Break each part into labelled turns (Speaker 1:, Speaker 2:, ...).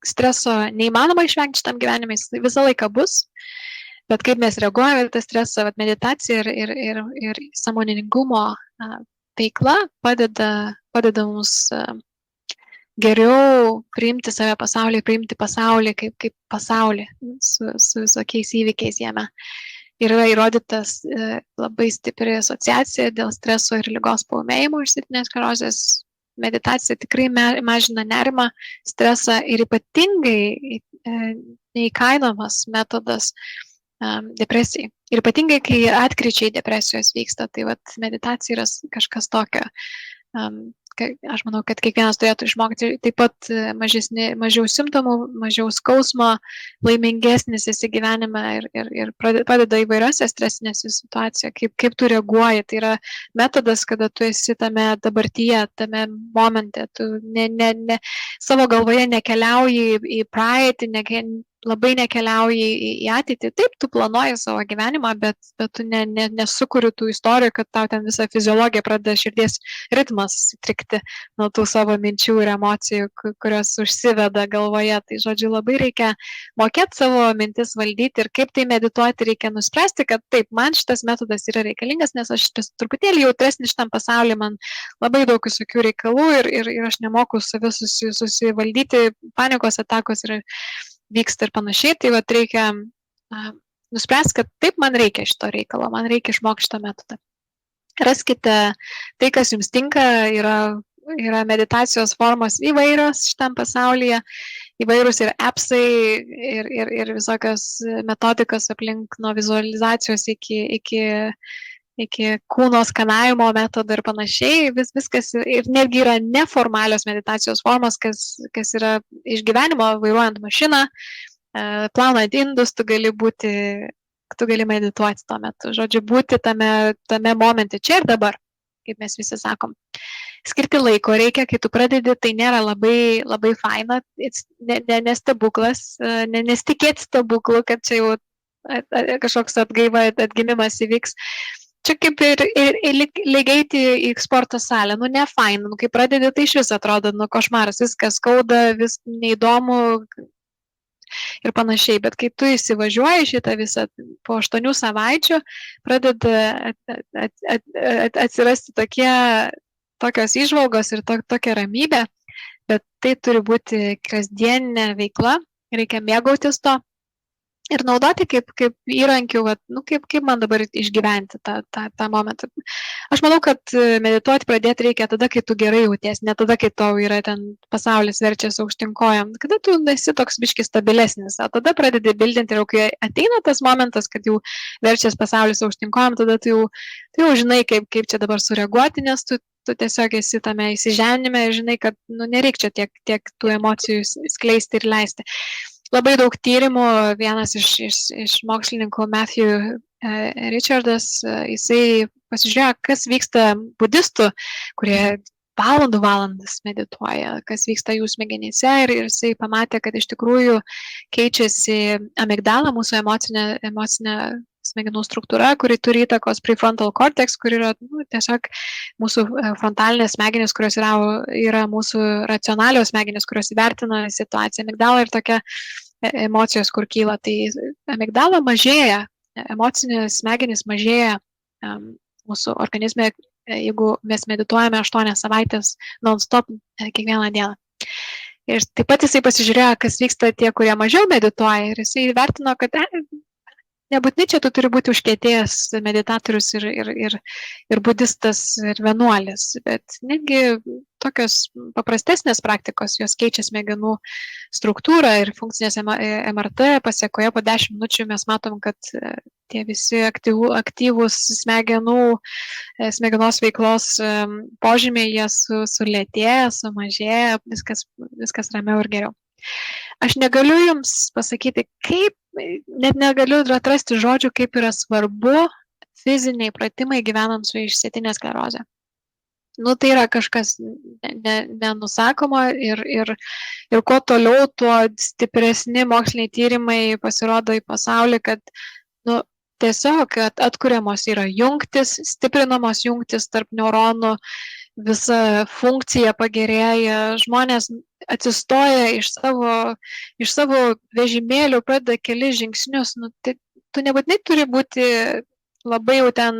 Speaker 1: streso neįmanoma išvengti šitam gyvenime, jis visą laiką bus, bet kaip mes reaguojame į tą stresą, meditacija ir sąmoningumo veikla padeda mums geriau priimti save pasaulyje, priimti pasaulį kaip pasaulį su visokiais įvykiais jame. Ir yra įrodytas labai stipri asociacija dėl streso ir ligos paūmėjimo išsėtinės sklerozės. Meditacija tikrai mažina nerimą, stresą ir ypatingai neįkainomas metodas depresijai. Ir ypatingai, kai atkryčiai depresijos vyksta, tai meditacija yra kažkas tokio. Aš manau, kad kiekvienas turėtų išmokti taip pat mažiau simptomų, mažiau skausmo, laimingesnis įsigyvenime ir padeda įvairiose stresinėse situacijose, kaip tu reaguoji. Tai yra metodas, kada tu esi tame dabartyje, tame momente, tu savo galvoje nekeliauji į praeitį, labai nekeliauji į ateitį. Taip, tu planuoji savo gyvenimą, bet tu nesukuri tų istorijų, kad tau ten visa fiziologija pradeda širdies ritmas sutrikti nuo tų savo minčių ir emocijų, kurios užsiveda galvoje. Tai žodžiu, labai reikia mokėti savo mintis valdyti ir kaip tai medituoti, reikia nuspręsti, kad taip, man šitas metodas yra reikalingas, nes aš truputėlį jautresnis šitam pasauliu, man labai daug visokių reikalų ir aš nemoku save susivaldyti, panikos atakos vyksta ir panašiai, tai reikia nuspręsti, kad taip, man reikia šito reikalo, man reikia išmokti šitą metodą. Raskite tai, kas jums tinka, yra meditacijos formos įvairios šitam pasaulyje, įvairūs ir appsai, ir visokios metodikos aplink nuo vizualizacijos iki kūno skanavimo metodo ir panašiai, viskas ir netgi yra neformalios meditacijos formos, kas yra iš gyvenimo, vairuojant mašiną, plaunant indus, tu gali medituoti tuo metu, žodžiu, būti tame momente čia ir dabar, kaip mes visi sakom. Skirti laiko reikia, kai tu pradedi, tai nėra labai, labai faina, nestebuklas, nesitikėti stebuklų, kad čia jau kažkoks atgimimas įvyks. Čia kaip ir lygiai į sporto salę, ne fain, kai pradedi, tai iš vis atrodo, košmaras, viskas skauda, vis neįdomu ir panašiai, bet kai tu įsivažiuoji šitą visą po 8 savaičių, pradeda atsirasti tokios įžvalgos ir tokia ramybė, bet tai turi būti kasdieninė veikla, reikia mėgautis to. Ir naudoti kaip įrankių, kaip man dabar išgyventi tą momentą. Aš manau, kad medituoti pradėti reikia tada, kai tu gerai jauties, ne tada, kai tau yra ten pasaulis verčiasi aukštinkojam, kada tu esi toks biški stabilesnis, o tada pradedi bildinti ir kai ateina tas momentas, kad jau verčiasi pasaulis aukštinkojam, tada tu jau žinai, kaip čia dabar sureaguoti, nes tu tiesiog esi tame įsižeminime ir žinai, kad nereikia čia tiek tų emocijų skleisti ir leisti. Labai daug tyrimų, vienas iš mokslininkų Matthew Richardas, jisai pasižiūrėjo, kas vyksta budistų, kurie valandas medituoja, kas vyksta jų smegenyse ir jisai pamatė, kad iš tikrųjų keičiasi amigdala, mūsų emocinė smegenų struktūra, kuri turi įtakos prefrontal cortex, kur yra tiesiog mūsų frontalinės smegenys, kurios yra mūsų racionalios smegenys, kurios įvertina situaciją. Amigdala ir tokia emocijos, kur kyla. Tai amigdala mažėja, emocinės smegenys mažėja mūsų organizme, jeigu mes medituojame 8 savaitės non-stop kiekvieną dieną. Ir taip pat jisai pasižiūrėjo, kas vyksta tie, kurie mažiau medituoja, ir jisai įvertino, kad nebūtinai čia tu turi būti užkietėjęs meditatorius ir budistas ir vienuolis, bet netgi tokios paprastesnės praktikos, jos keičia smegenų struktūrą ir funkcinės MRT pasiekoje po 10 minučių mes matom, kad tie visi aktyvūs smegenos veiklos požymiai, jie sulėtėja, sumažėja, viskas ramiau ir geriau. Aš negaliu jums pasakyti, net negaliu atrasti žodžių, kaip yra svarbu fiziniai pratimai gyvenant su išsėtinė sklerozė. Tai yra kažkas nenusakoma ir kuo toliau, tuo stipresni moksliniai tyrimai pasirodo į pasaulį, kad tiesiog atkuriamos yra jungtis, stiprinamos jungtis tarp neuronų visa funkcija pagerėja, žmonės atsistoja iš savo vežimėlių, pradeda kelis žingsnius. Nu, tai tu nebūtinai turi būti labai jau ten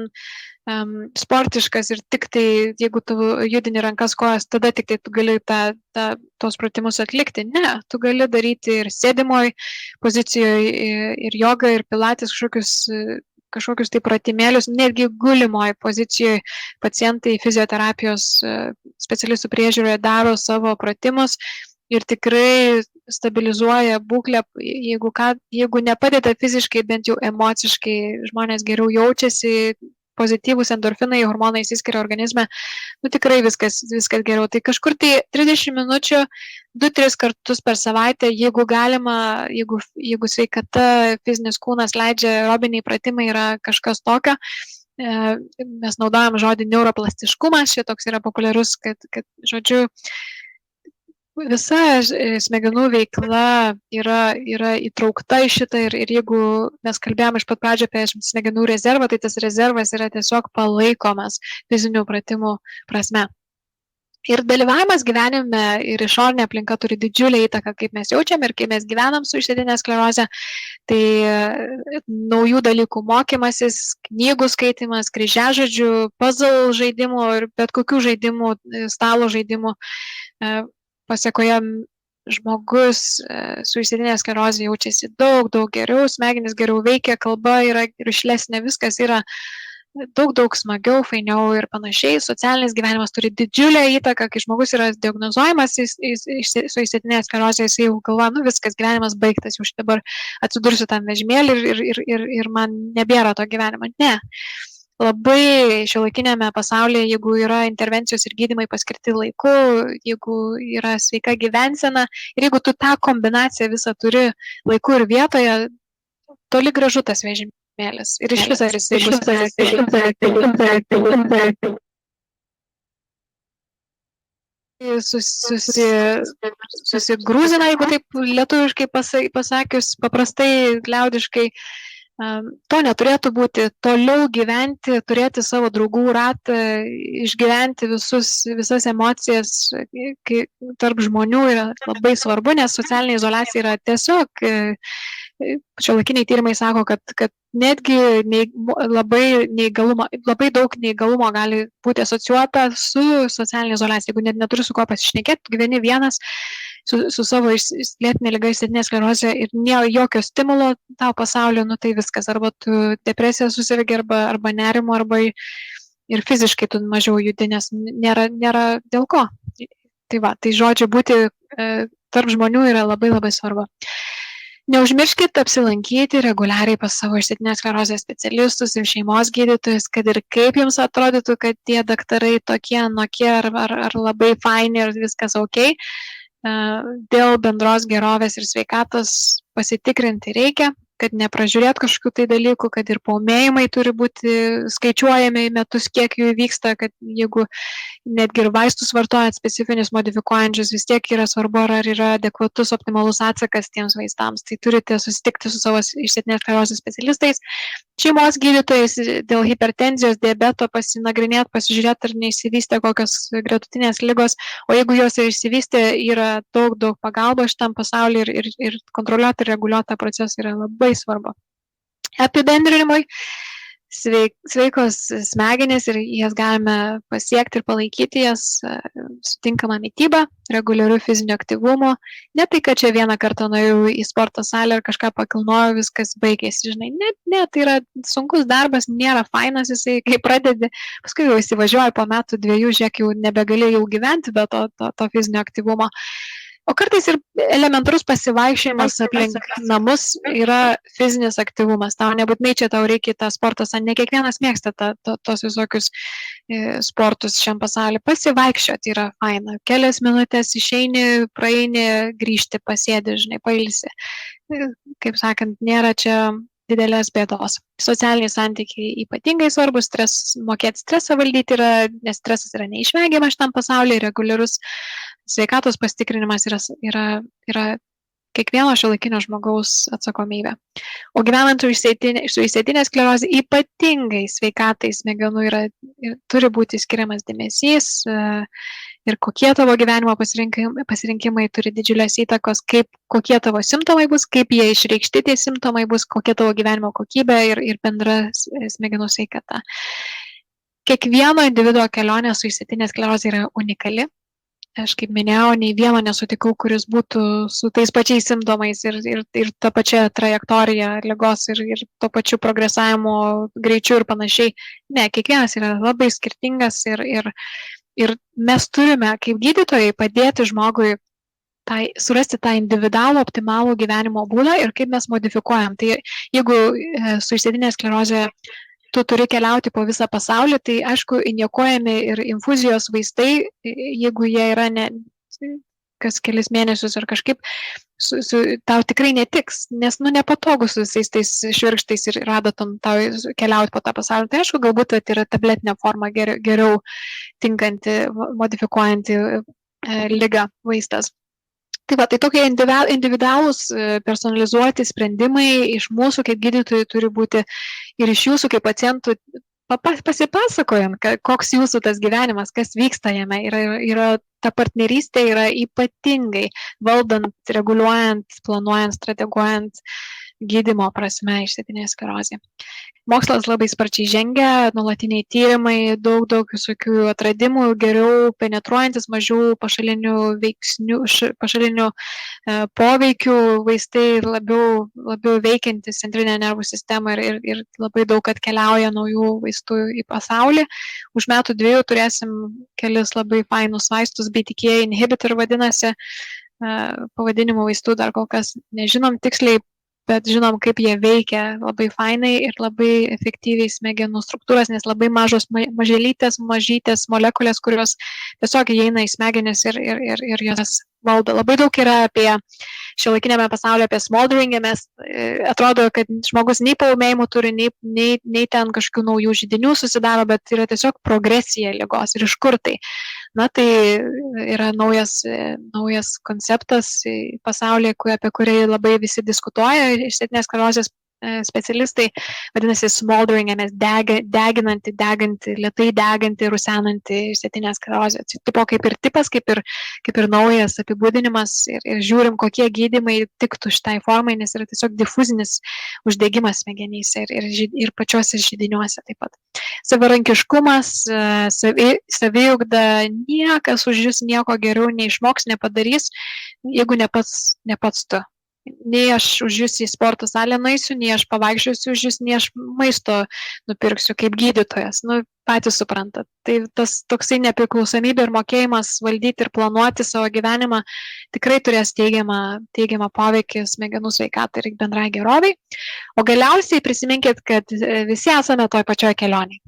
Speaker 1: sportiškas ir tik tai, jeigu tu judini rankas, kojas, tada tik tai tu gali tos pratimus atlikti. Ne, tu gali daryti ir sėdimoj pozicijoje, ir jogą, ir pilates, kažkokius tai pratimėlius, netgi gulimoje pozicijoje pacientai fizioterapijos specialistų priežiūroje daro savo pratimus ir tikrai stabilizuoja būklę, jeigu nepadeda fiziškai, bent jau emociškai, žmonės geriau jaučiasi, pozityvūs endorfinai, hormonai įsiskiria organizme, nu tikrai viskas geriau. Tai kažkur tai 30 minučių, 2-3 kartus per savaitę, jeigu galima, jeigu sveikata, fizinis kūnas leidžia, aerobiniai pratimai yra kažkas tokio. Mes naudojam žodį neuroplastiškumas, šitoks yra populiarus, kad žodžiu, visa smegenų veikla yra įtraukta į šitą ir jeigu mes kalbėjome iš pat pradžio apie smegenų rezervą, tai tas rezervas yra tiesiog palaikomas fizinių pratimų prasme. Ir dalyvavimas gyvenime ir išorinė aplinka turi didžiulę įtaką, kaip mes jaučiam ir kaip mes gyvenam su išsėtinė sklerozė. Tai naujų dalykų mokymasis, knygų skaitimas, kryžiažodžių, puzzle žaidimų ir bet kokių žaidimų, stalo žaidimų. Pasiekoje žmogus su išsėtinė sklerozė jaučiasi daug geriau, smegenys geriau veikia, kalba yra rišlesnė, viskas yra daug smagiau, fainiau ir panašiai. Socialinis gyvenimas turi didžiulę įtaką, kai žmogus yra diagnozuojamas su išsėtinė sklerozė, jis jau galvoja, nu viskas, gyvenimas baigtas, jau štai dabar atsidursiu tam vežimėlį ir man nebėra to gyvenimo. Ne. Labai šiuolaikinėme pasaulyje, jeigu yra intervencijos ir gydymai paskirti laiku, jeigu yra sveika gyvensena ir jeigu tu tą kombinaciją visą turi laiku ir vietoje, toli gražu tas vežimėlis. Ir iš viso jisai bus susigrūzina, jeigu taip lietuviškai pasakius, paprastai, liaudiškai. To neturėtų būti, toliau gyventi, turėti savo draugų ratą, išgyventi visas emocijas tarp žmonių yra labai svarbu, nes socialinė izoliacija yra tiesiog, šiuolaikiniai tyrimai sako, kad netgi labai daug neįgalumo gali būti asocijuota su socialinė izoliacija. Jeigu net neturi su kuo pasišnekėti, gyveni vienas su savo lėtinė liga, išsėtinė sklerozė ir nėra jokio stimulo tau pasaulio, nu tai viskas, arba tu depresiją susirgi, arba nerimo, arba ir fiziškai tu mažiau judi, nes nėra dėl ko. Tai va, tai žodžiu, būti tarp žmonių yra labai svarbu. Neužmirškit apsilankyti reguliariai pas savo išsėtinės sklerozės specialistus ir šeimos gydytojus, kad ir kaip jums atrodytų, kad tie daktarai tokie, anokie ar labai faini ir viskas ok. Dėl bendros gerovės ir sveikatos pasitikrinti reikia, kad nepražiūrėt kažkokių tai dalykų, kad ir paūmėjimai turi būti skaičiuojami į metus, kiek jų vyksta, kad jeigu netgi ir vaistus vartojat specifinius modifikuojančius, vis tiek yra svarbu, ar yra adekvatus optimalus atsakas tiems vaistams. Tai turite susitikti su savo išsėtinės sklerozės specialistais, šeimos gydytojais dėl hipertenzijos, diabeto pasinagrinėti, pasižiūrėti, ar neišsivystė kokios gretutinės ligos, o jeigu jos išsivystė, yra daug pagalbos šitam pasaulyje ir kontroliuoti ir reguliuoti tą procesą yra labai svarbu. Apibendrinimui, sveikos smegenys ir jas galime pasiekti ir palaikyti jas sutinkama mytyba, reguliariu fiziniu aktyvumu. Ne tai, kad čia vieną kartą nuėjau į sporto salę ir kažką pakilnojau, viskas baigėsi, žinai. Ne, tai yra sunkus darbas, nėra fainas jisai, kai pradedi, paskui jau įsivažiuoji po metų 2, žiūrėk, jau nebegali jau gyventi be to fizinio aktyvumo. O kartais ir elementarus pasivaikščiojimas aplink namus yra fizinis aktyvumas. Tau nebūtinai čia tau reikia tą sportą, ne kiekvienas mėgsta tos visokius sportus šiam pasaulyje. Pasivaikščioti yra faina. Kelias minutės išeini, praeini, grįžti, pasėdi, žinai, pailsi. Kaip sakant, nėra čia didelės bėdos. Socialiniai santykiai ypatingai svarbus, mokėti stresą valdyti yra, nes stresas yra neišvengiamas šitam pasaulyje, reguliarus sveikatos pastikrinimas yra kiekvieno šiuolaikinio žmogaus atsakomybė. O gyvenant su išsėtinė sklerozė ypatingai sveikatai smegenų turi būti skiriamas dėmesys ir kokie tavo gyvenimo pasirinkimai turi didžiulės įtakos, kokie tavo simptomai bus, kaip jie išreikšti tie simptomai bus, kokia tavo gyvenimo kokybė ir bendra smegenų sveikata. Kiekvieno individuo kelionė su išsėtinė sklerozė yra unikali. Aš kaip minėjau, nei vieno nesutikau, kuris būtų su tais pačiais simptomais ir ta pačia trajektorija ligos ir to pačiu progresavimo greičiu ir panašiai. Ne, kiekvienas yra labai skirtingas ir mes turime kaip gydytojai padėti žmogui surasti tą individualų optimalų gyvenimo būdą ir kaip mes modifikuojam. Tai jeigu su išsėtinė sklerozė tu turi keliauti po visą pasaulį, tai aišku, injekuojami ir infuzijos vaistai, jeigu jie yra kas kelis mėnesius ar kažkaip, tau tikrai netiks, nes nepatogu su visais tais švirkštais ir adatom tau keliauti po tą pasaulį. Tai aišku, galbūt tai yra tabletinė forma geriau tinkanti, modifikuojanti ligą vaistas. Tai tokie individualūs, personalizuoti sprendimai iš mūsų kaip gydytojų turi būti ir iš jūsų kaip pacientų pasipasakojant, koks jūsų tas gyvenimas, kas vyksta jame. Ta partnerystė yra ypatingai valdant, reguliuojant, planuojant, strateguojant gydymo prasme išsėtinė sklerozė. Mokslas labai sparčiai žengia, nuolatiniai tyrimai, daug visokių atradimų, geriau penetruojantis, mažiau pašalinių veiksnių, pašalinių poveikių vaistai ir labiau veikiantis centrinę nervų sistemą ir labai daug atkeliauja naujų vaistų į pasaulį. Už metų 2 turėsim kelis labai fainus vaistus, BTK inhibitor vadinasi, pavadinimų vaistų dar kol kas nežinom tiksliai, bet žinom, kaip jie veikia labai fainai ir labai efektyviai smegenų struktūras, nes labai mažytės molekulės, kurios tiesiog įeina į smegenis ir jos valdo. Labai daug yra apie šiuolaikinėme pasaulyje, apie smoldering, mes atrodo, kad žmogus nei paūmėjimų turi, nei ten kažkokių naujų židinių susidaro, bet yra tiesiog progresija ligos ir iš kur tai. Tai yra naujas konceptas pasaulyje, apie kurį labai visi diskutuoja, išsėtinės sklerozės specialistai, vadinasi smoldering, nes deginanti, lėtai deganti, rusenanti išsėtinė sklerozė. Tipo kaip ir tipas, kaip ir naujas apibūdinimas ir žiūrim, kokie gydymai tiktų šitai formai, nes yra tiesiog difuzinis uždegimas smegenyse ir pačiuose židiniuose taip pat. Savarankiškumas, saviugda, niekas už jūs nieko geriau neišmoks, nepadarys, jeigu ne pats tu. Nei aš už jūs į sporto salę nueisiu, nei aš pavaikščiosiu už jūs, nei aš maisto nupirksiu kaip gydytojas. Patys suprantat. Tai tas toksai nepriklausomybė ir mokėjimas valdyti ir planuoti savo gyvenimą tikrai turės teigiamą poveikį smegenų sveikatai ir bendrai geroviai. O galiausiai prisiminkit, kad visi esame toj pačioj kelionėje.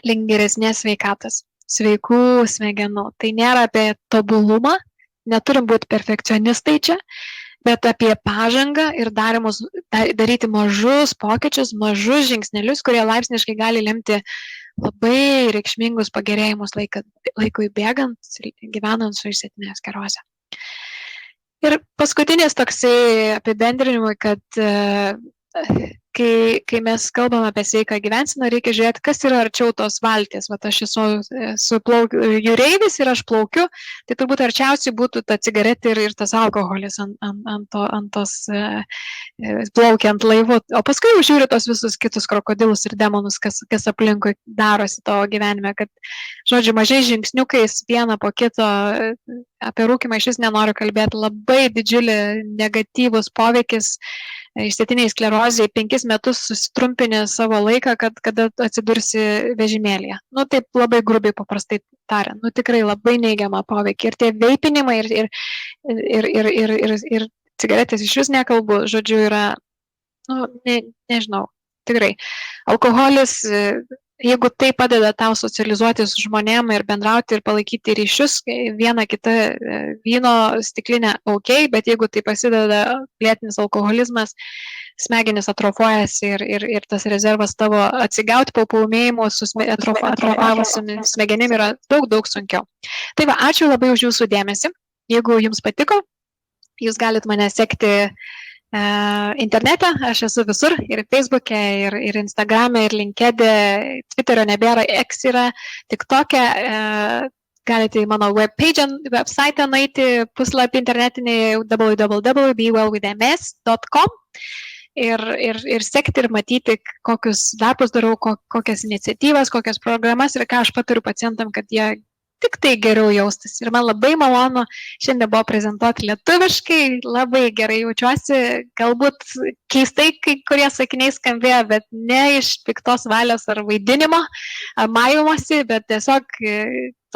Speaker 1: Link geresnės sveikatos, sveikų smegenų. Tai nėra apie tobulumą, neturim būti perfekcionistai čia, bet apie pažangą ir daryti mažus pokyčius, mažus žingsnelius, kurie laipsniškai gali lemti labai reikšmingus pagerėjimus laikui bėgant, gyvenant su išsėtinė sklerozė. Ir paskutinis toksai apibendrinimui, kad kai mes kalbam apie sveiką gyvenseną, reikia žiūrėti, kas yra arčiau tos valties. Aš esu jūreivis ir aš plaukiu, tai turbūt arčiausiai būtų ta cigaretė ir tas alkoholis ant tos plaukiant laivu. O paskui jau žiūri tos visus kitus krokodilus ir demonus, kas aplinkui darosi tavo gyvenime, kad, žodžiu, mažai žingsniukais vieną po kito, apie rūkymą iš vis nenoriu kalbėti, labai didžiulį negatyvus poveikis išsėtiniai sklerozijai, 5 metus susitrumpinė savo laiką, kada atsidursi vežimėlyje. Taip labai grubiai paprastai tariant. Tikrai labai neigiamą poveikį. Ir tie veipinimai ir cigaretės iš vis nekalbu, žodžiu, yra, nežinau, tikrai. Alkoholis, jeigu tai padeda tau socializuoti su žmonėm ir bendrauti ir palaikyti ryšius, vieną kitą vyno stiklinę ok, bet jeigu tai pasideda lėtinis alkoholizmas, smegenis atrofuojasi ir tas rezervas tavo atsigauti po paūmėjimo su atrofuojamosiomis smegenim yra daug sunkiau. Tai ačiū labai už jūsų dėmesį. Jeigu jums patiko, Jūs galite mane sekti internete, aš esu visur, ir Facebook'e, ir Instagram'e, ir LinkedIn'e, Twitter'o nebėra, X yra, TikTok'e, galite į mano website nueiti, puslapį internetinį www.bewellwithms.com ir sekti ir matyti, kokius darbus darau, kokias iniciatyvas, kokias programas ir ką aš patariu pacientam, kad jie tik tai geriau jaustis. Ir man labai malonu šiandien buvo prezentuoti lietuviškai, labai gerai jaučiuosi, galbūt keistai kai kurie sakiniai skambėjo, bet ne iš piktos valios ar vaidinimo, ar maivomosi, bet tiesiog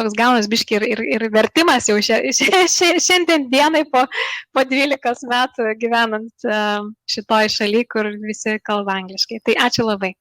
Speaker 1: toks gaunas biški ir vertimas jau šiandien dienai po 12 metų gyvenant šitoj šaly, kur visi kalba angliškai. Tai ačiū labai.